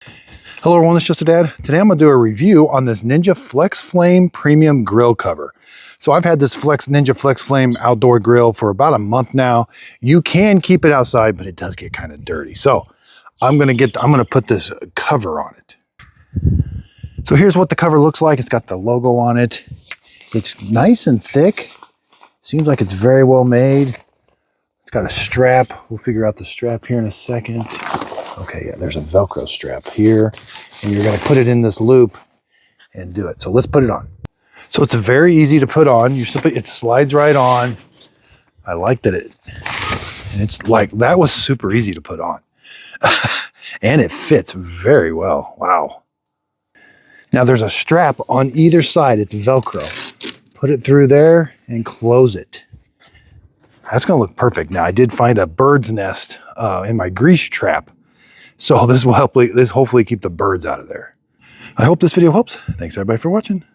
Hello everyone, it's Just a Dad. Today I'm going to do a review on this Ninja FlexFlame premium grill cover. So I've had this Ninja FlexFlame outdoor grill for about a month now. You can keep it outside, but it does get kind of dirty. So I'm going to put this cover on it. So here's what the cover looks like. It's got the logo on it. It's nice and thick. Seems like it's very well made. It's got a strap. We'll figure out the strap here in a second. Okay, yeah, there's a Velcro strap here, and you're gonna put it in this loop and do it. So let's put it on. So it's very easy to put on. It slides right on. I like that it's like, that was super easy to put on. And it fits very well, wow. Now there's a strap on either side, it's Velcro. Put it through there and close it. That's gonna look perfect. Now I did find a bird's nest in my grease trap. So this will hopefully keep the birds out of there. I hope this video helps. Thanks everybody for watching.